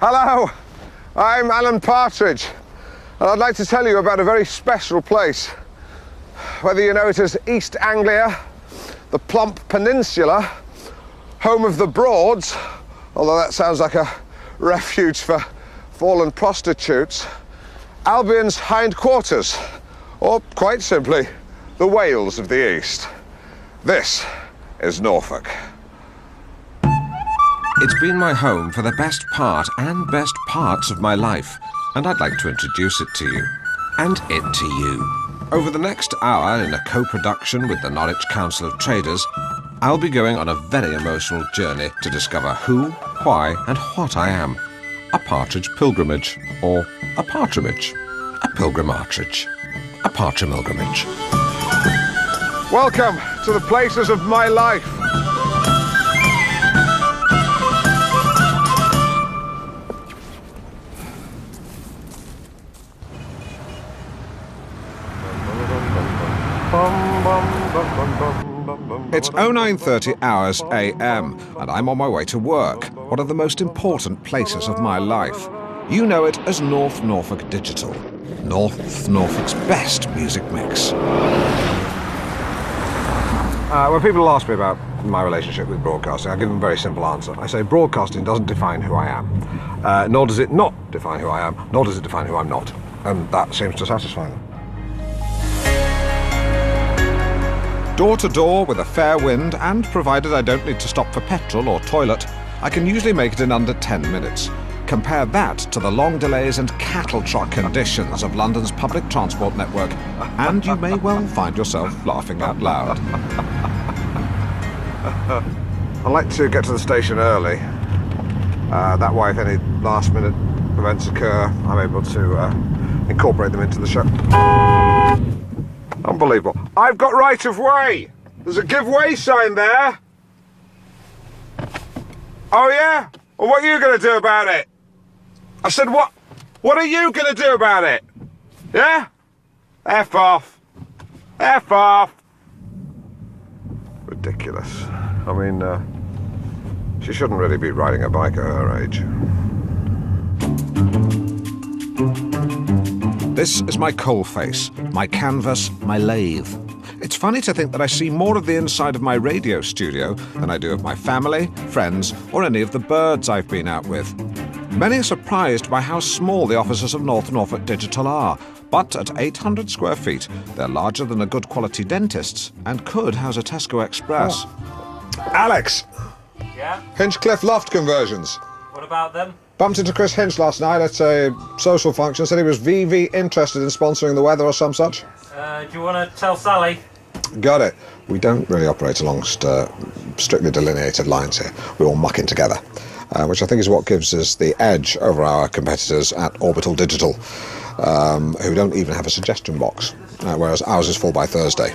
Hello, I'm Alan Partridge, and I'd like to tell you about a very special place. Whether you know it as East Anglia, the Plump Peninsula, home of the Broads, although that sounds like a refuge for fallen prostitutes, Albion's hindquarters, or quite simply, the Wales of the East. This is Norfolk. It's been my home for the best part and best parts of my life, and I'd like to introduce it to you, and it to you. Over the next hour, in a co-production with the Norwich Council of Traders, I'll be going on a very emotional journey to discover who, why, and what I am. A partridge pilgrimage, or a partridge, a pilgrimatridge, a partrimilgrimage. Welcome to the places of my life. It's 09:30 hours AM, and I'm on my way to work, one of the most important places of my life. You know it as North Norfolk Digital, North Norfolk's best music mix. When people ask me about my relationship with broadcasting, I give them a very simple answer. I say broadcasting doesn't define who I am, nor does it not define who I am, nor does it define who I'm not, and that seems to satisfy them. Door to door with a fair wind, and provided I don't need to stop for petrol or toilet, I can usually make it in under 10 minutes. Compare that to the long delays and cattle truck conditions of London's public transport network, and you may well find yourself laughing out loud. I like to get to the station early. That way, if any last-minute events occur, I'm able to incorporate them into the show. Unbelievable. I've got right of way. There's a give way sign there. Oh, yeah? Well, what are you going to do about it? I said, what are you going to do about it? Yeah? F off. F off. Ridiculous. I mean, she shouldn't really be riding a bike at her age. This is my coalface, my canvas, my lathe. It's funny to think that I see more of the inside of my radio studio than I do of my family, friends, or any of the birds I've been out with. Many are surprised by how small the offices of North Norfolk Digital are, but at 800 square feet, they're larger than a good quality dentist's and could house a Tesco Express. Oh. Alex! Yeah? Hinchcliffe loft conversions. What about them? Bumped into Chris Hinch last night at a social function, said he was VV interested in sponsoring the weather or some such. Do you want to tell Sally? Got it. We don't really operate along strictly delineated lines here. We all muck in together, which I think is what gives us the edge over our competitors at Orbital Digital, who don't even have a suggestion box, whereas ours is full by Thursday.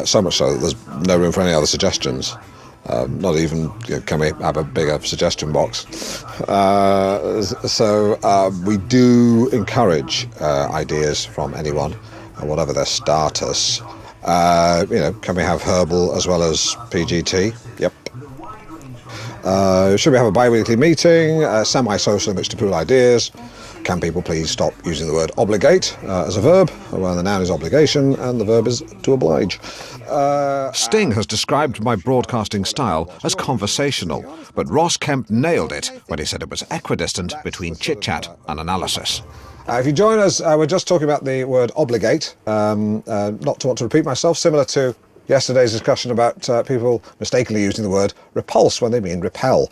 So much so that there's no room for any other suggestions. Not even, can we have a bigger suggestion box? So we do encourage ideas from anyone, whatever their status. Can we have herbal as well as PGT? Yep. Should we have a bi-weekly meeting, semi-social in which to pool ideas? Can people please stop using the word obligate as a verb, when the noun is obligation and the verb is to oblige? Sting has described my broadcasting style as conversational, but Ross Kemp nailed it when he said it was equidistant between chit-chat and analysis. If you join us, we're just talking about the word obligate, not to want to repeat myself, similar to yesterday's discussion about people mistakenly using the word repulse when they mean repel.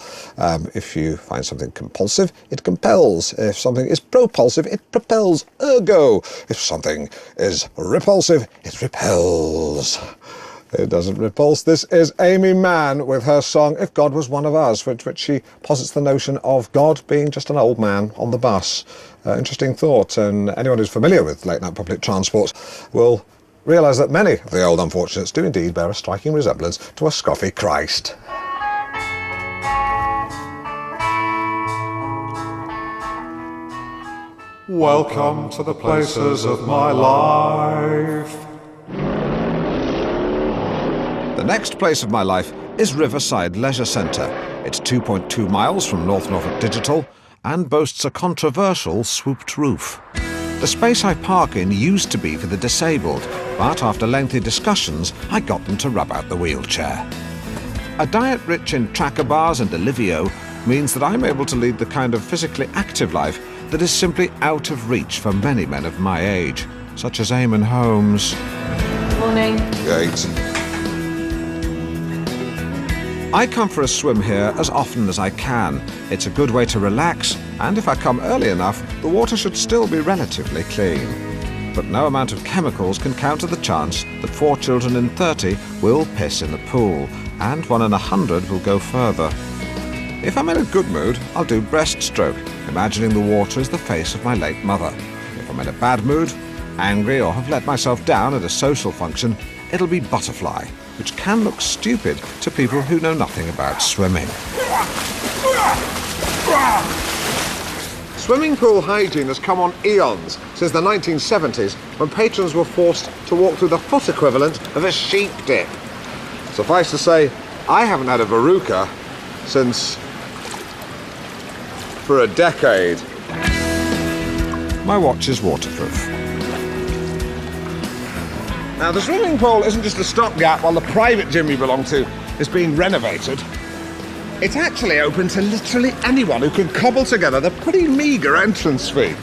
If you find something compulsive, it compels. If something is propulsive, it propels. Ergo, if something is repulsive, it repels. It doesn't repulse. This is Amy Mann with her song If God Was One of Us, which she posits the notion of God being just an old man on the bus. Interesting thought, and anyone who's familiar with late night public transport will realise that many of the old unfortunates do indeed bear a striking resemblance to a scoffy Christ. Welcome to the places of my life. The next place of my life is Riverside Leisure Centre. It's 2.2 miles from North Norfolk Digital, and boasts a controversial swooped roof. The space I park in used to be for the disabled, but after lengthy discussions, I got them to rub out the wheelchair. A diet rich in tracker bars and Olivio means that I'm able to lead the kind of physically active life that is simply out of reach for many men of my age, such as Eamon Holmes. Morning. Gate. I come for a swim here as often as I can. It's a good way to relax, and if I come early enough, the water should still be relatively clean. But no amount of chemicals can counter the chance that 4 children in 30 will piss in the pool, and 1 in 100 will go further. If I'm in a good mood, I'll do breaststroke, imagining the water is the face of my late mother. If I'm in a bad mood, angry or have let myself down at a social function, it'll be butterfly, which can look stupid to people who know nothing about swimming. Swimming pool hygiene has come on eons, since the 1970s, when patrons were forced to walk through the foot equivalent of a sheep dip. Suffice to say, I haven't had a verruca since... for a decade. My watch is waterproof. Now, the swimming pool isn't just a stopgap while the private gym you belong to is being renovated. It's actually open to literally anyone who can cobble together the pretty meagre entrance fee.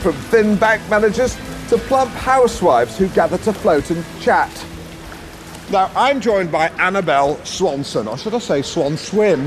From thin bank managers to plump housewives who gather to float and chat. Now, I'm joined by Annabelle Swanson, or should I say Swan Swim?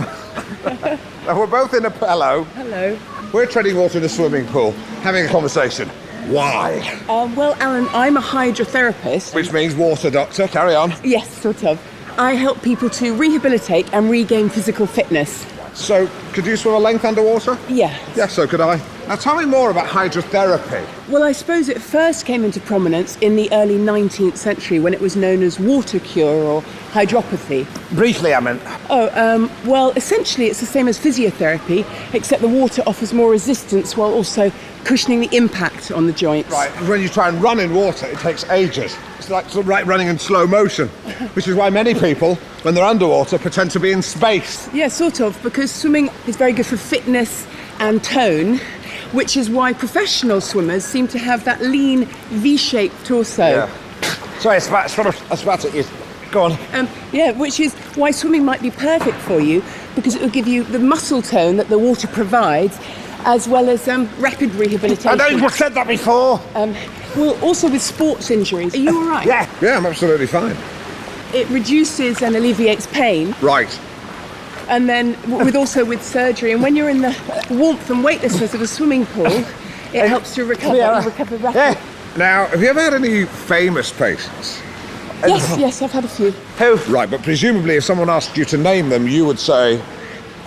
Now, we're both in a pillow. Hello. We're treading water in a swimming pool, having a conversation. Why? Well, Alan, I'm a hydrotherapist. Which means water doctor. Carry on. Yes, sort of. I help people to rehabilitate and regain physical fitness. So, could you swim a length underwater? Yeah. Yes, so could I. Now, tell me more about hydrotherapy. Well, I suppose it first came into prominence in the early 19th century when it was known as water cure or hydropathy. Briefly, I meant. Well, essentially it's the same as physiotherapy, except the water offers more resistance while also cushioning the impact on the joints. Right, when you try and run in water, it takes ages. It's like sort of like running in slow motion, which is why many people, when they're underwater, pretend to be in space. Yeah, sort of, because swimming is very good for fitness and tone, which is why professional swimmers seem to have that lean V-shaped torso. Yeah. Sorry, that's about it. Go on. Yeah, which is why swimming might be perfect for you, because it will give you the muscle tone that the water provides, as well as rapid rehabilitation. I know you've said that before. Well, also with sports injuries. Are you all right? Yeah, I'm absolutely fine. It reduces and alleviates pain. Right. And then with surgery, and when you're in the warmth and weightlessness of a swimming pool, it helps to recover. You recover rapidly. Yeah. Now, have you ever had any famous patients? Yes, I've had a few. Who? Right, but presumably if someone asked you to name them, you would say...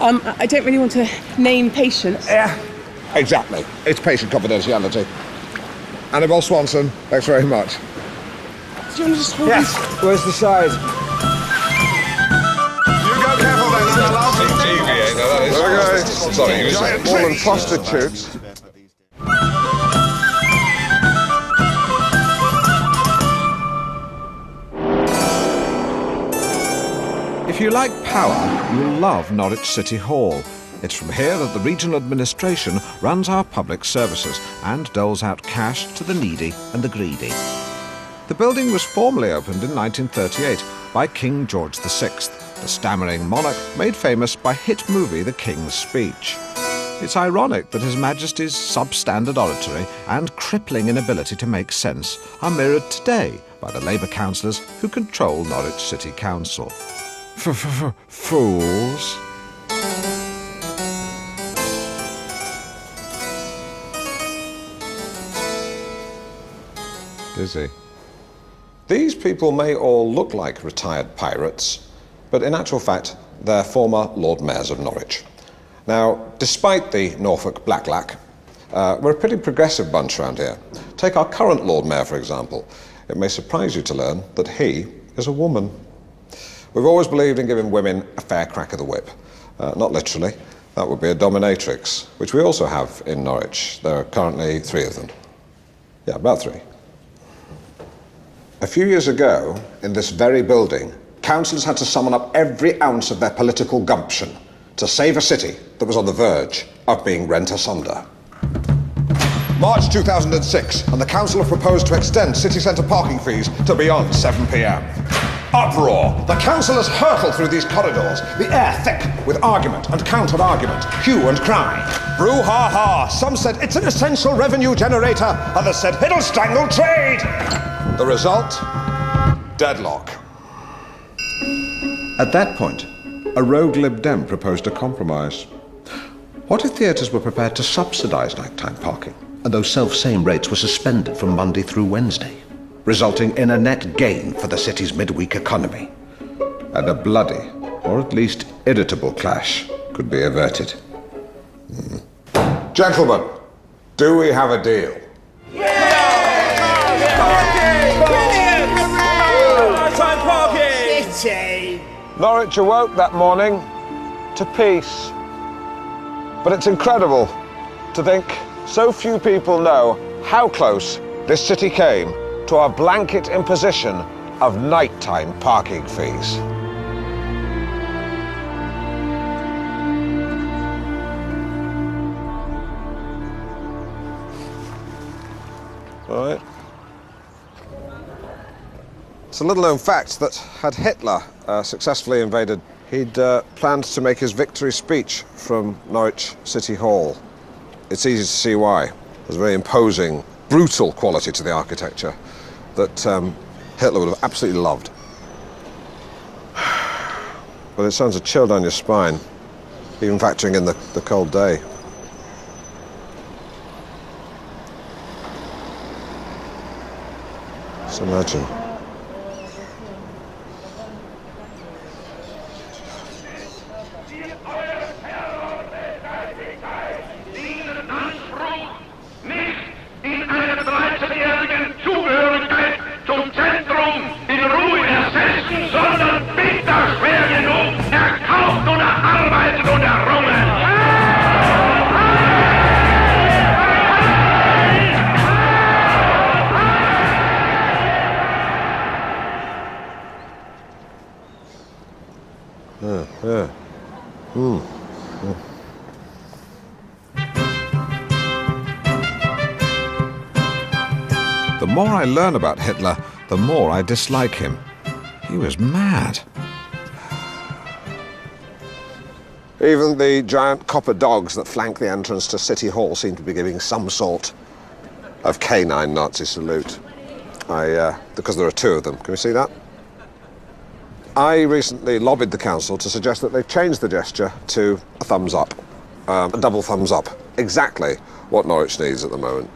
I don't really want to name patients. Yeah. Exactly. It's patient confidentiality. Annabelle Swanson, thanks very much. Do you want to just hold Yes. Where's the side? You go careful then, Annabelle. Okay. Sorry, you were saying. All and prostitutes. If you like power, you'll love Norwich City Hall. It's from here that the regional administration runs our public services and doles out cash to the needy and the greedy. The building was formally opened in 1938 by King George VI, the stammering monarch made famous by hit movie The King's Speech. It's ironic that His Majesty's substandard oratory and crippling inability to make sense are mirrored today by the Labour councillors who control Norwich City Council. Fools. Dizzy. These people may all look like retired pirates, but in actual fact, they're former Lord Mayors of Norwich. Now, despite the Norfolk blackjack, we're a pretty progressive bunch around here. Take our current Lord Mayor, for example. It may surprise you to learn that he is a woman. We've always believed in giving women a fair crack of the whip. Not literally. That would be a dominatrix, which we also have in Norwich. There are currently 3 of them. Yeah, about 3. A few years ago, in this very building, councillors had to summon up every ounce of their political gumption to save a city that was on the verge of being rent asunder. March 2006, and the council have proposed to extend city centre parking fees to beyond 7 p.m. Uproar! The council has hurtled through these corridors, the air thick with argument and counter-argument, hue and cry. Brouhaha! Some said it's an essential revenue generator, others said it'll strangle trade! The result? Deadlock. At that point, a rogue Lib Dem proposed a compromise. What if theatres were prepared to subsidise nighttime parking, and those self-same rates were suspended from Monday through Wednesday, resulting in a net gain for the city's midweek economy? And a bloody, or at least irritable clash could be averted. Gentlemen, do we have a deal? Norwich awoke that morning to peace. But it's incredible to think so few people know how close this city came to a blanket imposition of nighttime parking fees. All right. It's a little-known fact that had Hitler successfully invaded, he'd planned to make his victory speech from Norwich City Hall. It's easy to see why. There's a very imposing, brutal quality to the architecture that Hitler would have absolutely loved. But it sends a chill down your spine, even factoring in the cold day. Just imagine. The more I learn about Hitler, the more I dislike him. He was mad. Even the giant copper dogs that flank the entrance to City Hall seem to be giving some sort of canine Nazi salute. Because there are two of them. Can we see that? I recently lobbied the council to suggest that they change the gesture to a thumbs up, a double thumbs up. Exactly what Norwich needs at the moment.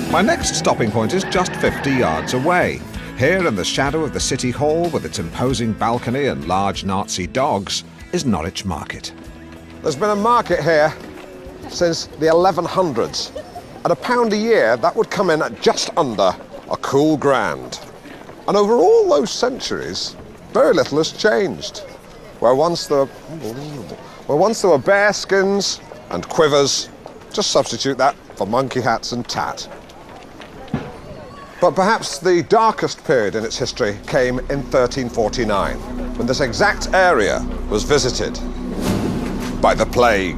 My next stopping point is just 50 yards away. Here in the shadow of the City Hall, with its imposing balcony and large Nazi dogs, is Norwich Market. There's been a market here since the 1100s. At £1 a year, that would come in at just under a cool grand. And over all those centuries, very little has changed. Where once there were bear skins and quivers, just substitute that for monkey hats and tat. But perhaps the darkest period in its history came in 1349, when this exact area was visited by the plague.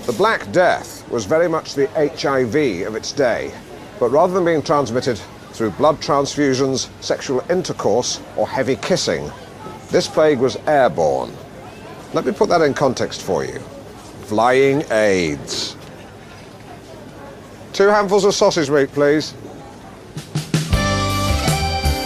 The Black Death was very much the HIV of its day, but rather than being transmitted through blood transfusions, sexual intercourse, or heavy kissing, this plague was airborne. Let me put that in context for you. Flying AIDS. 2 handfuls of sausage meat, please.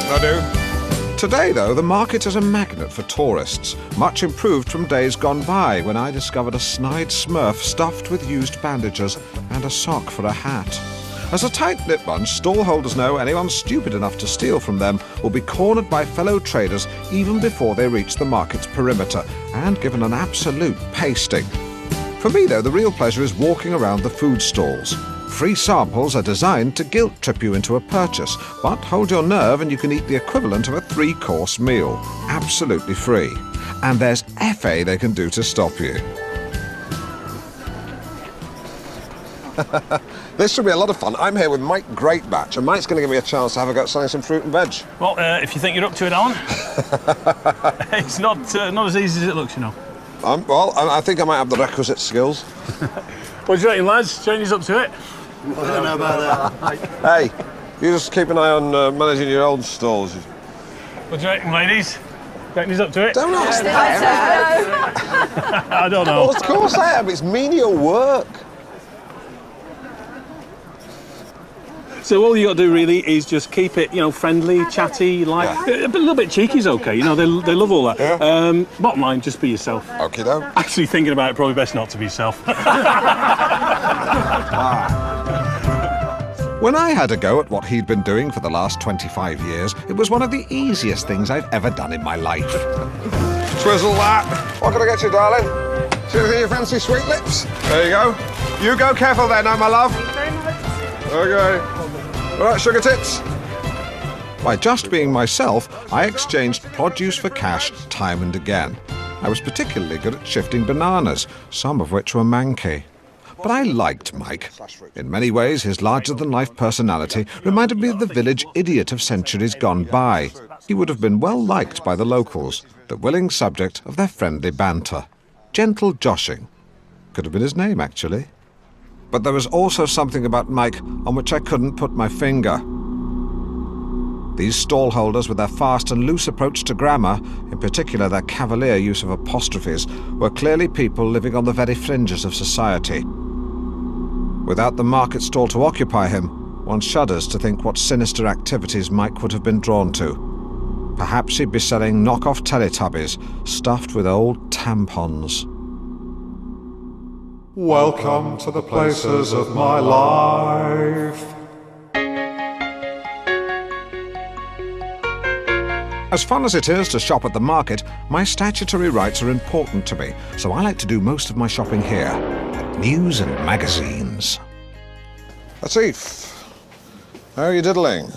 I do. Today, though, the market is a magnet for tourists, much improved from days gone by when I discovered a snide smurf stuffed with used bandages and a sock for a hat. As a tight-knit bunch, stallholders know anyone stupid enough to steal from them will be cornered by fellow traders even before they reach the market's perimeter and given an absolute pasting. For me, though, the real pleasure is walking around the food stalls. Free samples are designed to guilt-trip you into a purchase, but hold your nerve and you can eat the equivalent of a 3-course meal, absolutely free. And there's FA they can do to stop you. This should be a lot of fun. I'm here with Mike Greatbatch, and Mike's going to give me a chance to have a go at selling some fruit and veg. Well, if you think you're up to it, Alan, it's not as easy as it looks, you know. I think I might have the requisite skills. What do you reckon, lads? Do you reckon he's up to it? I don't know about that. Hey, you just keep an eye on managing your own stalls. What do you reckon, ladies? Do you reckon he's up to it? Don't ask that. I don't know. Well, of course I am. It's menial work. So all you got to do really is just keep it, you know, friendly, chatty, like a little bit cheeky's okay. You know, they love all that. Yeah. Bottom line, just be yourself. Okie doke. Actually, thinking about it, probably best not to be yourself. When I had a go at what he'd been doing for the last 25 years, it was one of the easiest things I've ever done in my life. Twizzle that. What can I get you, darling? See anything you fancy, sweet lips? There you go. You go careful there now, my love. Okay. All right, sugar tits. By just being myself, I exchanged produce for cash time and again. I was particularly good at shifting bananas, some of which were manky. But I liked Mike. In many ways, his larger-than-life personality reminded me of the village idiot of centuries gone by. He would have been well liked by the locals, the willing subject of their friendly banter. Gentle joshing. Could have been his name, actually. But there was also something about Mike on which I couldn't put my finger. These stallholders, with their fast and loose approach to grammar, in particular their cavalier use of apostrophes, were clearly people living on the very fringes of society. Without the market stall to occupy him, one shudders to think what sinister activities Mike would have been drawn to. Perhaps he'd be selling knock-off Teletubbies stuffed with old tampons. Welcome to the places of my life. As fun as it is to shop at the market, my statutory rights are important to me, so I like to do most of my shopping here. News and magazines. Latif, how are you diddling?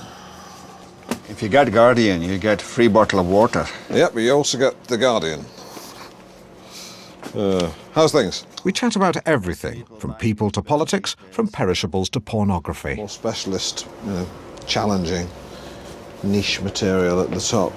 If you get Guardian, you get a free bottle of water. Yep, but you also get The Guardian. How's things? We chat about everything, from people to politics, from perishables to pornography. More specialist, challenging, niche material at the top.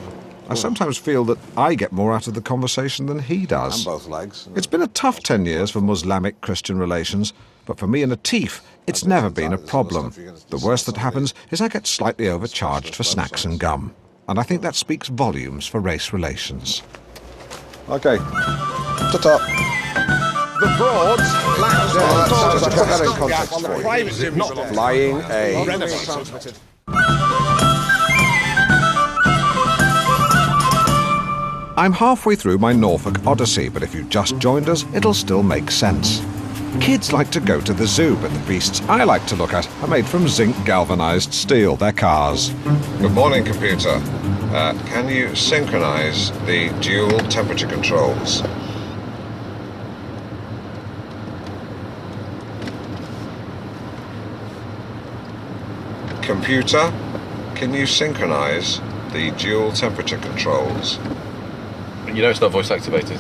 I sometimes feel that I get more out of the conversation than he does. And both legs. It's been a tough 10 years for Muslimic-Christian relations, but for me and Latif, it's never been a problem. The worst that happens is I get slightly overcharged for snacks and gum. And I think that speaks volumes for race relations. Okay. Ta-ta. The Broads Sounds like put that in context for you. not Flying A. I'm halfway through my Norfolk Odyssey, but if you've just joined us, it'll still make sense. Kids like to go to the zoo, but the beasts I like to look at are made from zinc galvanized steel. They're cars. Good morning, computer. Can you synchronize the dual temperature controls? Computer, can you synchronize the dual temperature controls? You know it's not voice activated.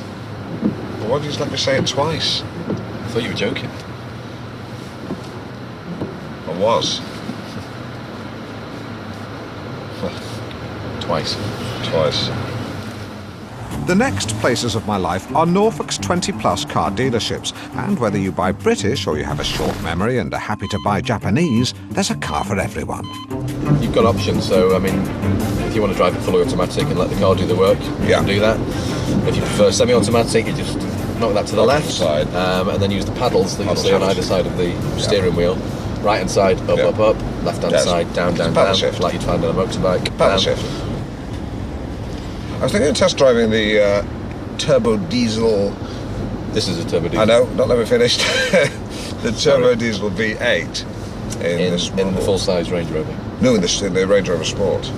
Well, why did you just let me say it twice? I thought you were joking. I was. Twice. Twice. The next places of my life are Norfolk's 20-plus car dealerships, and whether you buy British or you have a short memory and are happy to buy Japanese, there's a car for everyone. You've got options, so I mean, if you want to drive it fully automatic and let the car do the work, you can do that. If you prefer semi-automatic, you just knock that to the left, and then use the paddles that you'll see on either side of the steering wheel. Right hand side, up, up, up. Left hand side, down, down, down. Shift. Like you'd find on a motorbike. Paddle shift. I was thinking of test driving the turbo diesel. This is a turbo diesel. I know, not let me finish. The turbo diesel V8 in the full-size Range Rover. No, in the Range Rover Sport.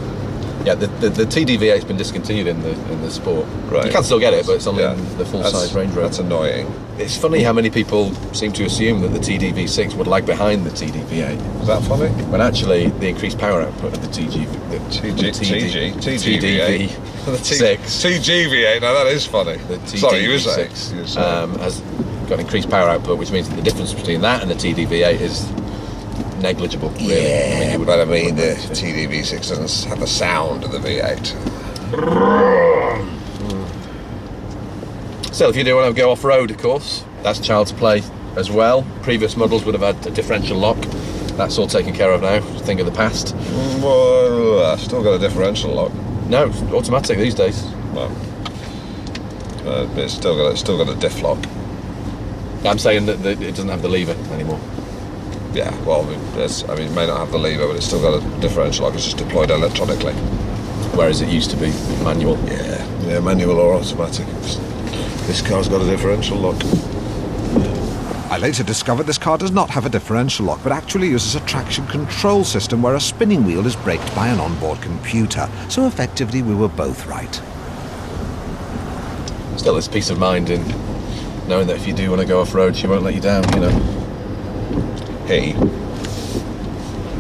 Yeah, the TDV8's been discontinued in the Sport. Right. You can still get it, but it's only in the full-size Range Rover. That's annoying. It's funny how many people seem to assume that the TDV6 would lag behind the TDV8. Is that funny? When actually the increased power output of the TDV6. TGV8. Now that is funny. The TDV6 Sorry, you were saying. has got increased power output, which means that the difference between that and the TDV8 is negligible, really. Yeah, but I mean, the TDV6 doesn't have the sound of the V8. Still, if you do want to go off-road, of course, that's child's play as well. Previous models would have had a differential lock. That's all taken care of now. Thing of the past. Well, still got a differential lock. No, it's automatic these days. Well, but it's still got a diff lock. I'm saying that it doesn't have the lever anymore. Yeah, well, it may not have the lever, but it's still got a differential lock. It's just deployed electronically. Whereas it used to be manual. Yeah, manual or automatic. This car's got a differential lock. I later discovered this car does not have a differential lock, but actually uses a traction control system where a spinning wheel is braked by an onboard computer. So effectively, we were both right. Still, there's peace of mind in knowing that if you do want to go off-road, she won't let you down, you know. He?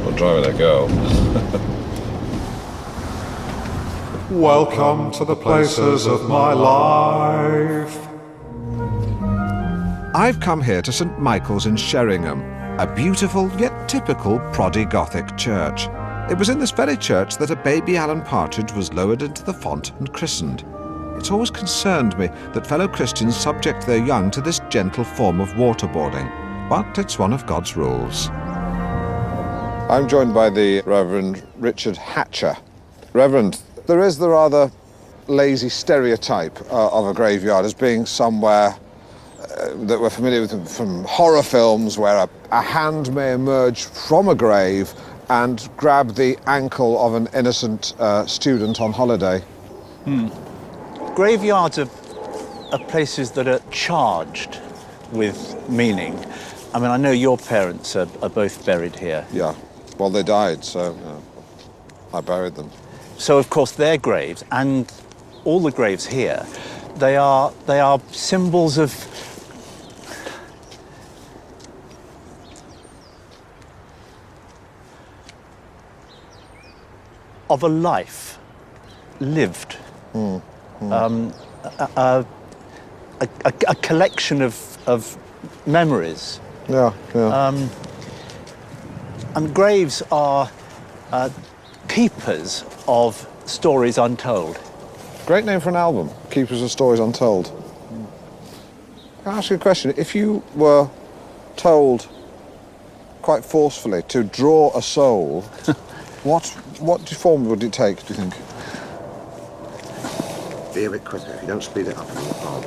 Not driving a girl. Welcome to the places of my life. I've come here to St Michael's in Sheringham, a beautiful yet typical proddy Gothic church. It was in this very church that a baby Alan Partridge was lowered into the font and christened. It's always concerned me that fellow Christians subject their young to this gentle form of waterboarding, but it's one of God's rules. I'm joined by the Reverend Richard Hatcher. Reverend, there is the rather lazy stereotype of a graveyard as being somewhere that we're familiar with from horror films, where a hand may emerge from a grave and grab the ankle of an innocent student on holiday. Graveyards are places that are charged with meaning. I mean, I know your parents are both buried here. Yeah, well, they died, so I buried them. So, of course, their graves, and all the graves here, they are symbols of a life lived. A collection of memories. Yeah. And graves are keepers of stories untold. Great name for an album, Keepers of Stories Untold. Can I ask you a question? If you were told quite forcefully to draw a soul, what form would it take, do you think? Be a bit quicker. If you don't speed it up, it'll look hard.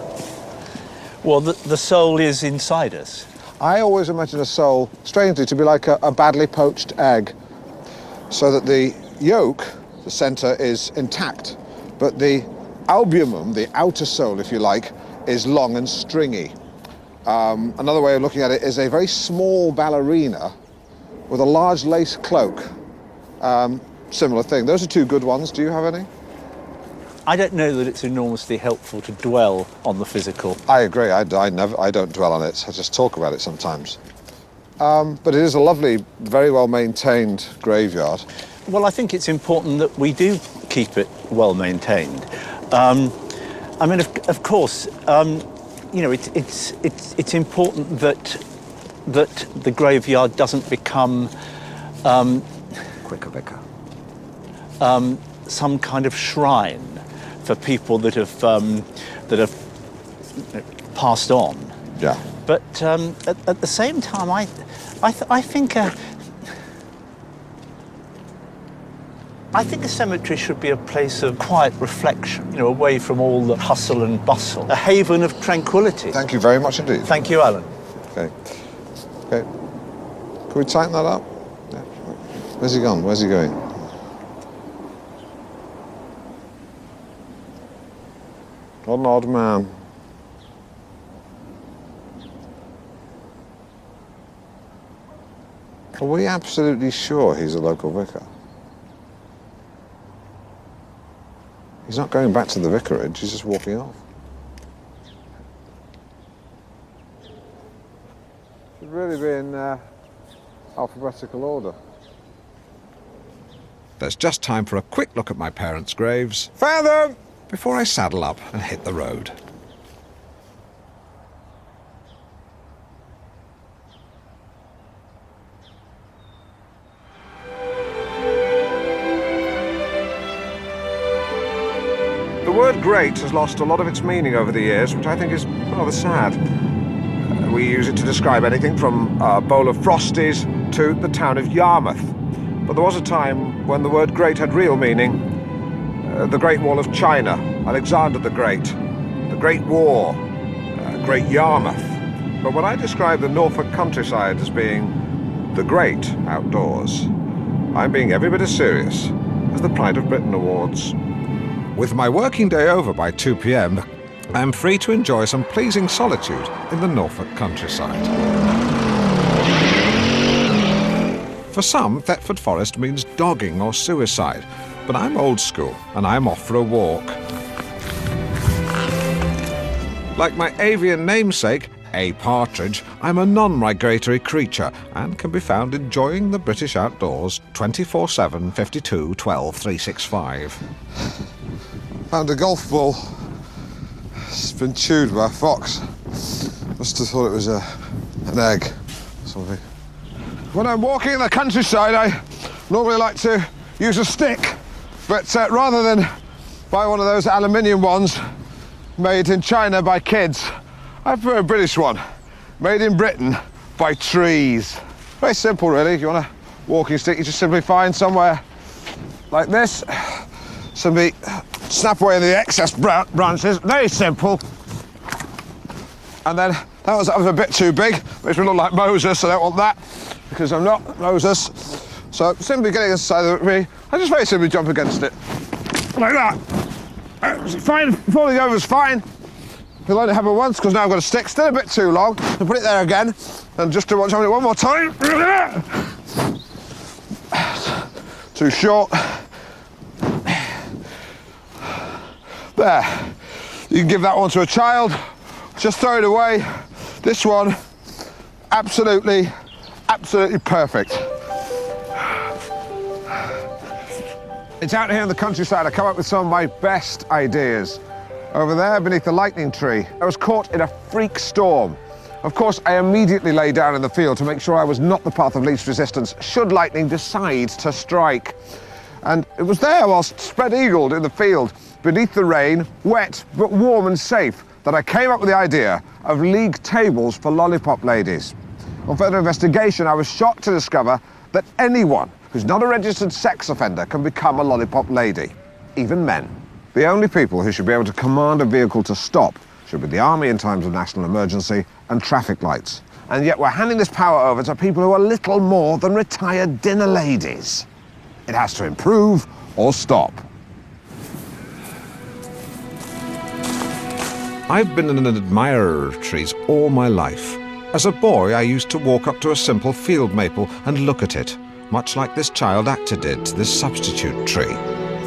Well, the soul is inside us. I always imagine a soul, strangely, to be like a badly poached egg, so that the yolk, the centre, is intact, but the albumen, the outer soul, if you like, is long and stringy. Another way of looking at it is a very small ballerina with a large lace cloak. Similar thing. Those are two good ones. Do you have any? I don't know that it's enormously helpful to dwell on the physical. I agree. I don't dwell on it. I just talk about it sometimes. But it is a lovely, very well maintained graveyard. Well, I think it's important that we do keep it well maintained. I mean, of course, you know, it's important that the graveyard doesn't become Quicker vicar. some kind of shrine for people that have passed on. Yeah. But at the same time, I think a cemetery should be a place of quiet reflection, you know, away from all the hustle and bustle, a haven of tranquility. Thank you very much indeed. Thank you, Alan. Okay. Can we tighten that up? Yeah. Where's he gone? Where's he going? What an odd man. Are we absolutely sure he's a local vicar? He's not going back to the vicarage, he's just walking off. Should really be in alphabetical order. There's just time for a quick look at my parents' graves. Fathom! Before I saddle up and hit the road. word great has lost a lot of its meaning over the years, which I think is rather sad. We use it to describe anything from a bowl of Frosties to the town of Yarmouth. But there was a time when the word great had real meaning. The Great Wall of China, Alexander the Great, the Great War, Great Yarmouth. But when I describe the Norfolk countryside as being the great outdoors, I'm being every bit as serious as the Pride of Britain Awards. With my working day over by 2 p.m, I'm free to enjoy some pleasing solitude in the Norfolk countryside. For some, Thetford Forest means dogging or suicide, but I'm old school and I'm off for a walk. Like my avian namesake, a partridge, I'm a non-migratory creature and can be found enjoying the British outdoors 24/7, 52, 12, 365. Found a golf ball. It's been chewed by a fox. Must have thought it was an egg or something. When I'm walking in the countryside, I normally like to use a stick, but rather than buy one of those aluminium ones made in China by kids, I prefer a British one, made in Britain by trees. Very simple, really. If you want a walking stick, you just simply find somewhere like this, simply snap away the excess branches. Very simple. And then that was a bit too big. Makes me look like Moses, so I don't want that because I'm not Moses. So simply getting inside of me, I just very simply jump against it like that. Fine, falling over is fine. It'll only happen once because now I've got a stick, still a bit too long. I'll put it there again and just do it one more time. Too short. There. You can give that one to a child, just throw it away. This one, absolutely perfect. It's out here in the countryside I come up with some of my best ideas. Over there, beneath the lightning tree, I was caught in a freak storm. Of course, I immediately lay down in the field to make sure I was not the path of least resistance should lightning decide to strike. And it was there, whilst spread-eagled in the field, beneath the rain, wet but warm and safe, that I came up with the idea of league tables for lollipop ladies. On further investigation, I was shocked to discover that anyone who's not a registered sex offender can become a lollipop lady, even men. The only people who should be able to command a vehicle to stop should be the army in times of national emergency and traffic lights. And yet we're handing this power over to people who are little more than retired dinner ladies. It has to improve or stop. I've been an admirer of trees all my life. As a boy, I used to walk up to a simple field maple and look at it, much like this child actor did to this substitute tree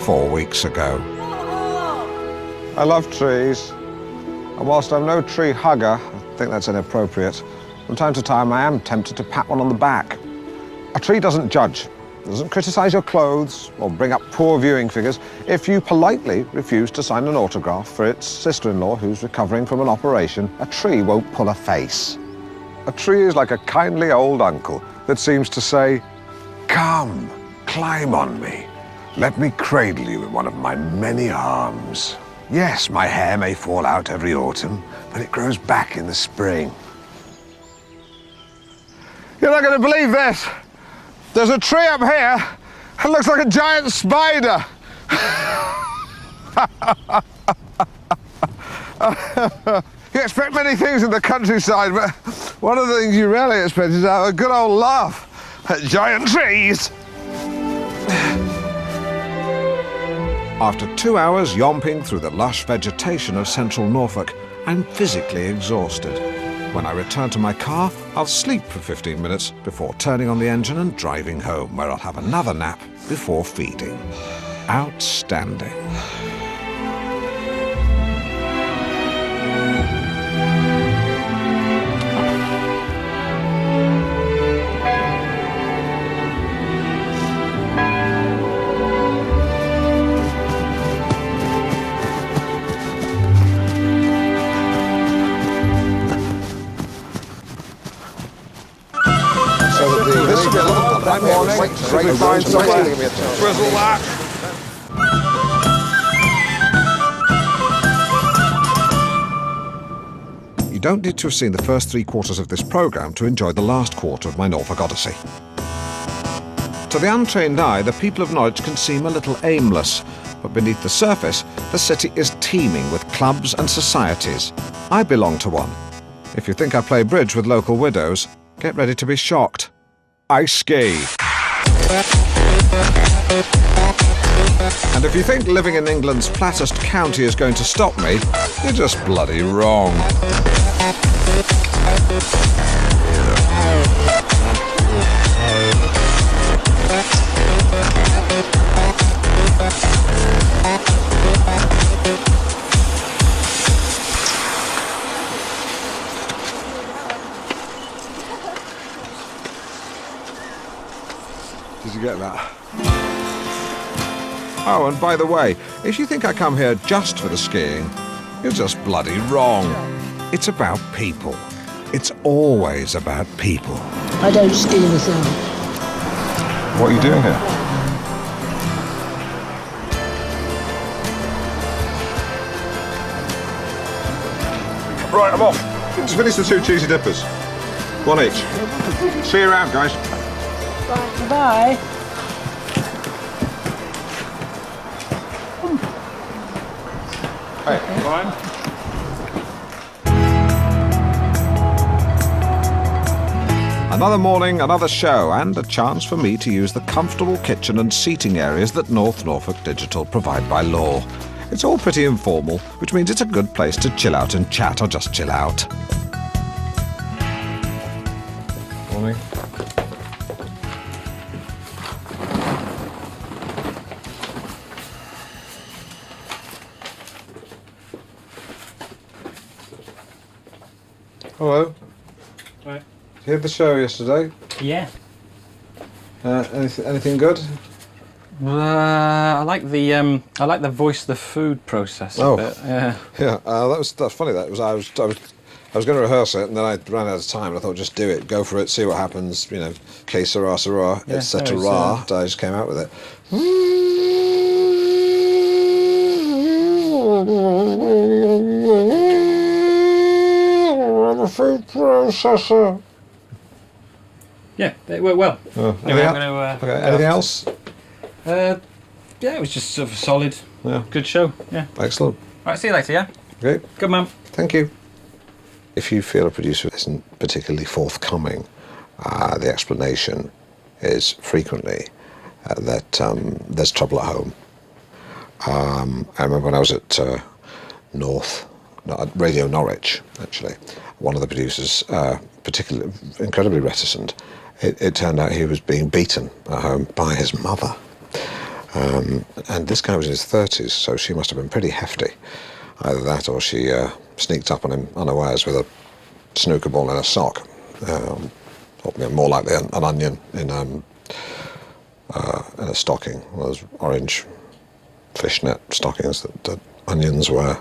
4 weeks ago. I love trees, and whilst I'm no tree hugger, I think that's inappropriate. From time to time, I am tempted to pat one on the back. A tree doesn't judge. It doesn't criticise your clothes or bring up poor viewing figures if you politely refuse to sign an autograph for its sister-in-law who's recovering from an operation. A tree won't pull a face. A tree is like a kindly old uncle that seems to say, "Come, climb on me. Let me cradle you in one of my many arms. Yes, my hair may fall out every autumn, but it grows back in the spring." You're not going to believe this. There's a tree up here. It looks like a giant spider. You expect many things in the countryside, but one of the things you rarely expect is to have a good old laugh at giant trees. After 2 hours yomping through the lush vegetation of central Norfolk, I'm physically exhausted. When I return to my car, I'll sleep for 15 minutes before turning on the engine and driving home, where I'll have another nap before feeding. Outstanding. This will be a lot of that morning. Great find somewhere. Frizzle that. don't need to have seen the first 3 quarters of this programme to enjoy the last quarter of my Norfolk Odyssey. To the untrained eye, the people of Norwich can seem a little aimless, but beneath the surface, the city is teeming with clubs and societies. I belong to one. If you think I play bridge with local widows, get ready to be shocked. I ski. And if you think living in England's flattest county is going to stop me, you're just bloody wrong. Did you get that? Oh, and by the way, if you think I come here just for the skiing, you're just bloody wrong. It's about people. It's always about people. I don't ski myself. What are you doing here? Right, I'm off. Just finish the 2 cheesy dippers. 1 each. See you around, guys. Bye. Hey, fine. Another morning, another show, and a chance for me to use the comfortable kitchen and seating areas that North Norfolk Digital provide by law. It's all pretty informal, which means it's a good place to chill out and chat, or just chill out. Morning. Hello. Right. Did you hear the show yesterday? Yeah. Anything good? I like the voice the food process a bit. Yeah. Yeah. That's funny. I was going to rehearse it, and then I ran out of time. And I thought, just do it, go for it, see what happens. You know, que sera, sera, Yeah, etc. I just came out with it. The food processor. Yeah, it worked well. Anyway, I'm going to. Anything else? Yeah, it was just sort of a solid, good show. Yeah. Excellent. Right, see you later. Yeah. Okay. Good man. Thank you. If you feel a producer isn't particularly forthcoming, the explanation is frequently that there's trouble at home. I remember when I was at Radio Norwich, actually, one of the producers, particularly incredibly reticent, it turned out he was being beaten at home by his mother. And this guy was in his 30s, so she must have been pretty hefty. Either that or she sneaked up on him unawares with a snooker ball in a sock. Or more likely an onion in a stocking. One of those orange fishnet stockings that onions wear.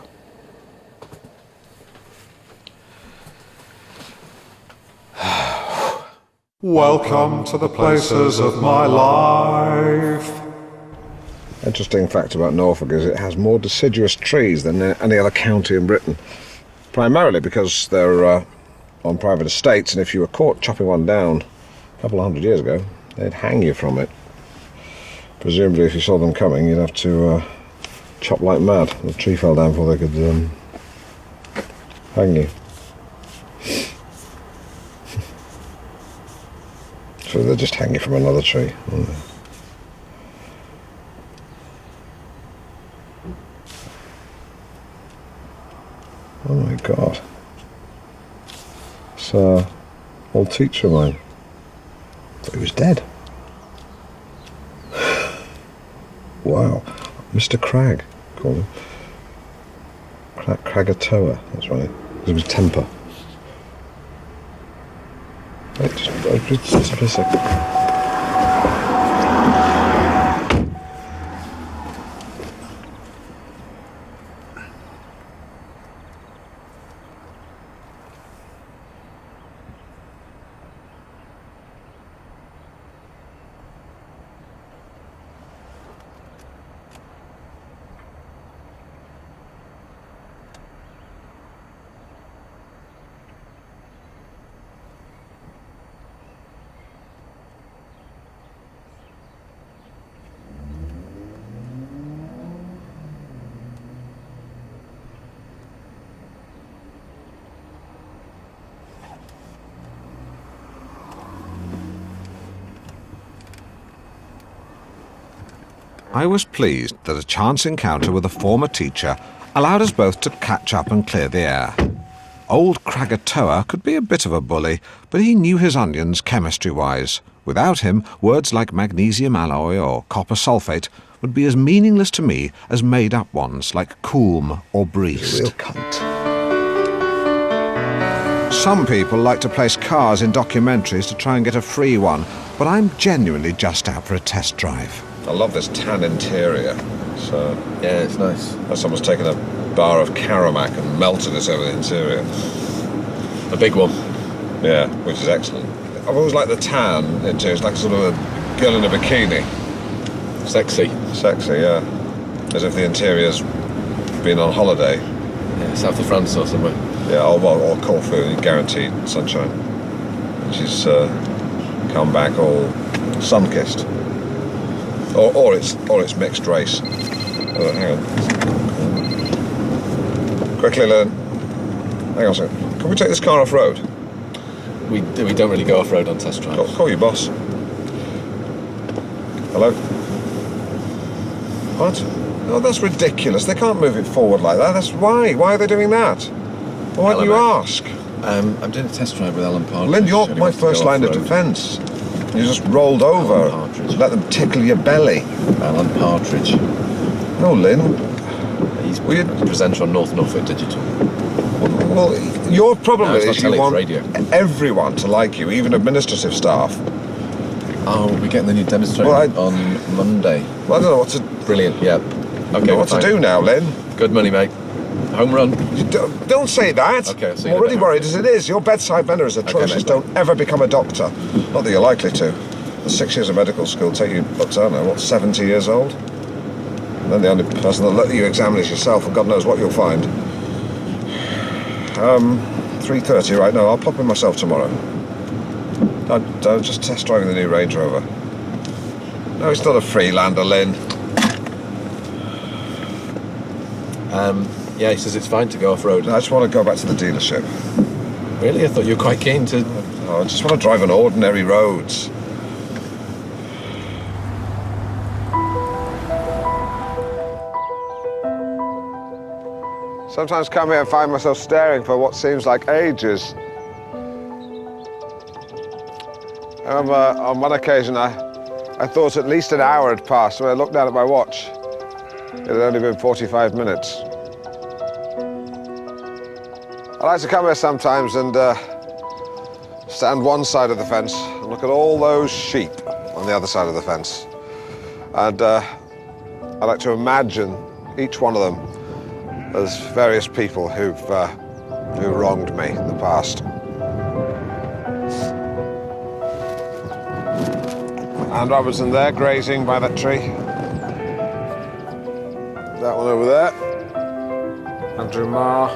Welcome to the places of my life. Interesting fact about Norfolk is it has more deciduous trees than any other county in Britain. Primarily because they're on private estates, and if you were caught chopping one down a couple of 100 years ago, they'd hang you from it. Presumably if you saw them coming, you'd have to chop like mad. The tree fell down before they could hang you. So they just hang you from another tree. Oh my God. It's an old teacher of mine. Thought he was dead. Wow. Mr. Cragg, called him. Cragatoa, that's right. It was temper. Wait, just a second. I was pleased that a chance encounter with a former teacher allowed us both to catch up and clear the air. Old Krakatoa could be a bit of a bully, but he knew his onions chemistry-wise. Without him, words like magnesium alloy or copper sulfate would be as meaningless to me as made-up ones like coulm or breest. Real cunt. Some people like to place cars in documentaries to try and get a free one, but I'm genuinely just out for a test drive. I love this tan interior. So yeah, it's nice. Someone's taken a bar of Karamak and melted it over the interior. A big one. Yeah, which is excellent. I've always liked the tan interior. It's like sort of a girl in a bikini. Sexy. Sexy, yeah. As if the interior's been on holiday. Yeah, south of France or somewhere. Yeah, or Corfu, guaranteed sunshine. And she's come back all sun-kissed. Or it's mixed race. Oh, hang on. Quickly, Lynn. Hang on a second. Can we take this car off-road? We don't really go off-road on test drives. Call you boss. Hello? What? Oh, that's ridiculous. They can't move it forward like that. That's why. Why are they doing that? Why don't you ask? I'm doing a test drive with Alan Partridge. Lynn, you're my first line of defence. You just rolled over. Let them tickle your belly. Alan Partridge. No, Lynn. He's a presenter on North Norfolk Digital. Well, your problem is you want radio. everyone to like you, even administrative staff. Oh, we're getting the new demonstrator on Monday. Well, I don't know what to... Brilliant, yeah. Okay, what to do now, Lynn? Good money, mate. Home run. Don't say that. Okay, I'll see I'm you already later. worried as it is. Your bedside manner is atrocious. Okay, mate. Don't ever become a doctor. Not that you're likely to. The 6 years of medical school take you up to, I don't know, what, 70 years old? And then the only person that'll let you examine is yourself, and God knows what you'll find. 3:30 right now. I'll pop in myself tomorrow. Don't just test driving the new Range Rover. No, it's not a Freelander, Lynn. Yeah, he says it's fine to go off-road. No, I just want to go back to the dealership. Really? I thought you were quite keen to... Oh, I just want to drive on ordinary roads. Sometimes come here and find myself staring for what seems like ages. On one occasion, I thought at least an hour had passed. When I looked down at my watch, it had only been 45 minutes. I like to come here sometimes and stand one side of the fence and look at all those sheep on the other side of the fence. And I like to imagine each one of them as various people who wronged me in the past. Anne Robertson there, grazing by that tree. That one over there. Andrew Marr.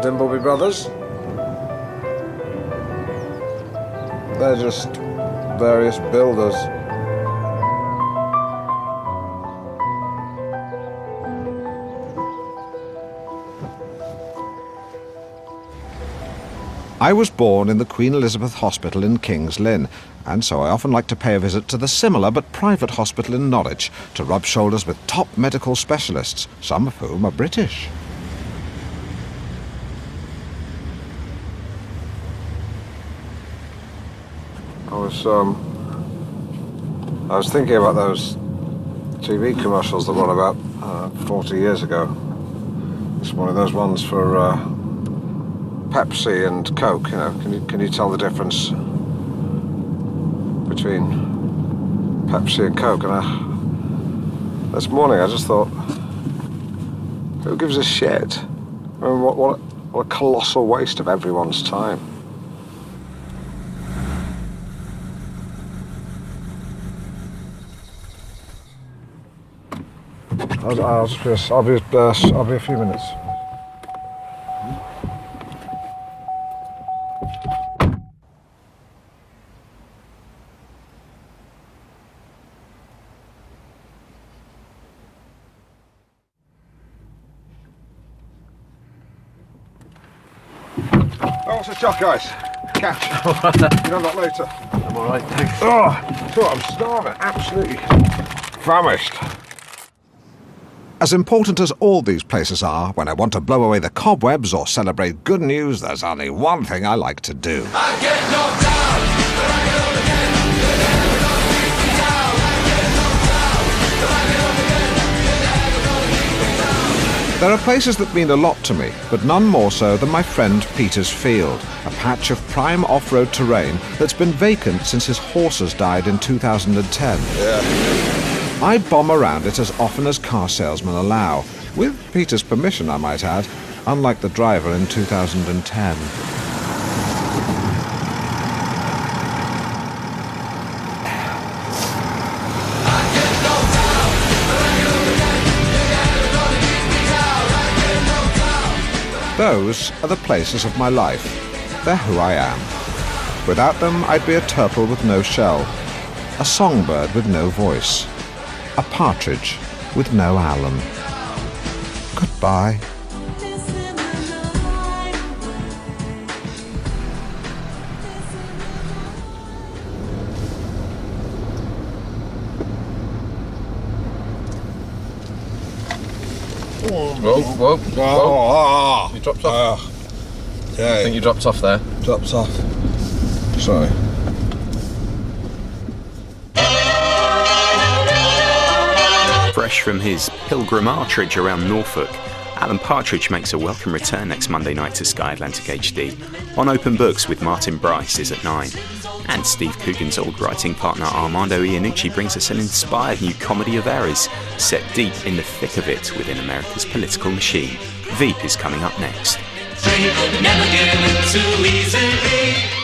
Dimbleby Brothers. They're just various builders. I was born in the Queen Elizabeth Hospital in King's Lynn, and so I often like to pay a visit to the similar but private hospital in Norwich to rub shoulders with top medical specialists, some of whom are British. I was thinking about those TV commercials that were about 40 years ago. It's one of those ones for Pepsi and Coke. You know, can you tell the difference between Pepsi and Coke? And this morning I just thought, who gives a shit? I mean, what a colossal waste of everyone's time. I'll be a few minutes. Oh, what's a choc ice? catch. You're not later. I'm all right, thanks. Oh, I'm starving. Absolutely famished. As important as all these places are, when I want to blow away the cobwebs or celebrate good news, there's only one thing I like to do. I get knocked down, but I get up again. There are places that mean a lot to me, but none more so than my friend Peter's Field, a patch of prime off-road terrain that's been vacant since his horses died in 2010. I bomb around it as often as car salesmen allow, with Peter's permission, I might add, unlike the driver in 2010. Those are the places of my life. They're who I am. Without them, I'd be a turtle with no shell, a songbird with no voice, a partridge with no Allen. Goodbye. Whoa. You dropped off. Yeah. I think you dropped off there. Dropped off. Sorry. Fresh from his pilgrim Partridge around Norfolk, Alan Partridge makes a welcome return next Monday night to Sky Atlantic HD. On Open Books with Martin Bryce is at 9. And Steve Coogan's old writing partner Armando Iannucci brings us an inspired new comedy of errors set deep in the thick of it within America's political machine. Veep is coming up next. Never give in too easily.